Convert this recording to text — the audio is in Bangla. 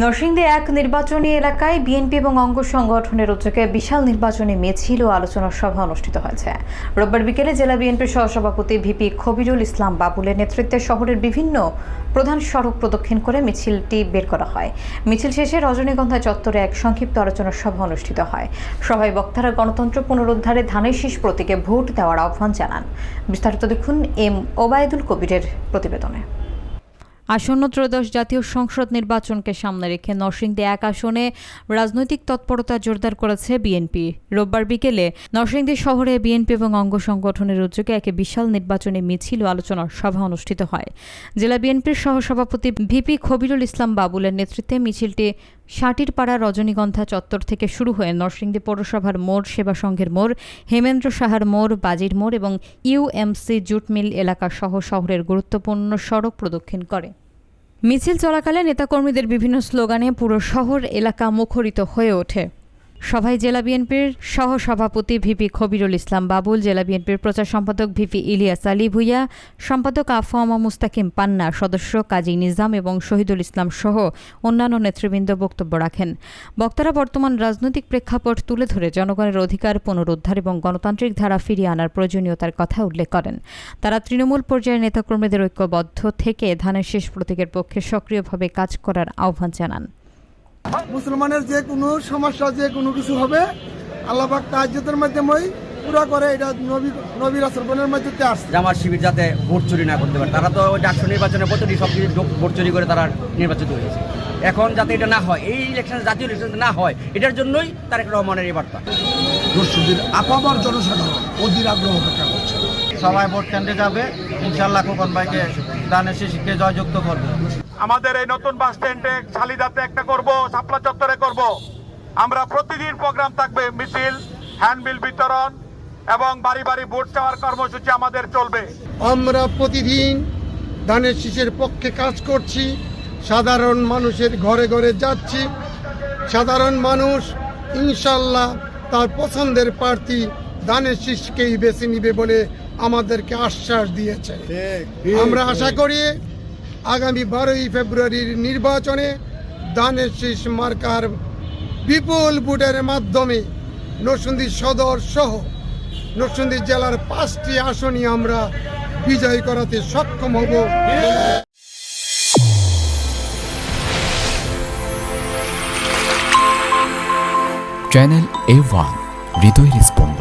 নরসিংদী এক নির্বাচনী এলাকায় বিএনপি এবং অঙ্গ সংগঠনের উদ্যোগে বিশাল নির্বাচনী মিছিল ও আলোচনা সভা অনুষ্ঠিত হয়েছে। রোববার বিকেলে জেলা বিএনপির সহসভাপতি ভিপি খবিরুল ইসলাম বাবুলের নেতৃত্বে শহরের বিভিন্ন প্রধান সড়ক প্রদক্ষিণ করে মিছিলটি বের করা হয়। মিছিল শেষে রজনীগন্ধা চত্বরে এক সংক্ষিপ্ত আলোচনা সভা অনুষ্ঠিত হয়। সভায় বক্তারা গণতন্ত্র পুনরুদ্ধারে ধানের শীষ প্রতীকে ভোট দেওয়ার আহ্বান জানান। বিস্তারিত দেখুন এম ওবায়দুল কবিরের প্রতিবেদনে। আসন্ন ত্রয়োদশ জাতীয় সংসদ নির্বাচনকে সামনে রেখে নরসিংদী এক আসনে রাজনৈতিক তৎপরতা জোরদার করেছে বিএনপি। রোববার বিকেলে নরসিংদী শহরে বিএনপি এবং অঙ্গ সংগঠনের উদ্যোগে এক বিশাল নির্বাচনী মিছিল ও আলোচনার সভা অনুষ্ঠিত হয়। জেলা বিএনপির সহসভাপতি ভিপি খবিরুল ইসলাম বাবুলের নেতৃত্বে মিছিলটি সাটিরপাড়া রজনীগন্ধা চত্বর থেকে শুরু হয়ে নরসিংদী পৌরসভার মোড়, সেবা সংঘের মোড়, হেমেন্দ্র সাহার মোড়, বাজির মোড় এবং ইউএমসি জুট মিল এলাকা সহ শহরের গুরুত্বপূর্ণ সড়ক প্রদক্ষিণ করে। মিছিল চলাকালে নেতাকর্মীদের বিভিন্ন স্লোগানে পুরো শহর এলাকা মুখরিত হয়ে ওঠে। সভায় জেলা বিএনপির সহসভাপতি ভিপি খবিরুল ইসলাম বাবুল, জেলা বিএনপির প্রচার সম্পাদক ভিপি ইলিয়াস আলী ভুইয়া, সম্পাদক আফওয়ামা মুস্তাকিম পান্না, সদস্য কাজী নিজাম এবং শহীদুল ইসলাম সহ অন্যান্য নেতৃবৃন্দ বক্তব্য রাখেন। বক্তারা বর্তমান রাজনৈতিক প্রেক্ষাপট তুলে ধরে জনগণের অধিকার পুনরুদ্ধার এবং গণতান্ত্রিক ধারা ফিরিয়ে আনার প্রয়োজনীয়তার কথা উল্লেখ করেন। তারা তৃণমূল পর্যায়ের নেতাকর্মীদের ঐক্যবদ্ধ থেকে ধানের শীষ প্রতীকের পক্ষে সক্রিয়ভাবে কাজ করার আহ্বান জানান। মুসলমানের যে কোনো সমস্যা, যে কোনো কিছু হবে, আল্লাহ পাক তাহাজ্জুদের মাধ্যমেই পুরো করে। এটা নবী রাসূলের মাধ্যমে আসছে। জামাত শিবির যাতে ভোট চুরি না করতে পারে, তারা তো ডাকসু নির্বাচনের পদ্ধতি সব কিছু ভোট চুরি করে তারা নির্বাচিত হয়েছে। এখন যাতে এটা না হয়, এই ইলেকশন জাতীয় ইলেকশন না হয়, এটার জন্যই তারেক রহমানের এই বার্তা। দর্শকদের আপামর জনসাধারণ অধীর আগ্রহ অপেক্ষা করছে। সবাই ভোট কেন্দ্রে যাবে, ইনশাআল্লাহ খোকন ভাইকে ধানের শীষকে জয়যুক্ত করবে। আমাদের এই নতুন বাস স্ট্যান্ডে শালিদাতে একটা করব, শাপলা চত্বরে করব। আমরা প্রতিদিন প্রোগ্রাম থাকবে, মিছিল, হ্যান্ডবিল বিতরণ এবং বাড়ি বাড়ি ভোট চাওয়ার কর্মসূচি আমাদের চলবে। আমরা প্রতিদিন ধানের শীষের পক্ষে কাজ করছি, সাধারণ মানুষের ঘরে ঘরে যাচ্ছি। সাধারণ মানুষ ইনশাল্লাহ তার পছন্দের প্রার্থী ধানের শীষকেই বেছে নিবে বলে আমাদেরকে আশ্বাস দিয়েছে। আমরা আশা করি আগামী 12ই ফেব্রুয়ারির নির্বাচনে ধানের শীষ মার্কার বিপুল ভোটের মাধ্যমে নরসিংদী সদর সহ নরসিংদী জেলার 5টি আসনই আমরা বিজয় করাতে সক্ষম হব। চ্যানেল A1 হৃদয় রেসপন্স।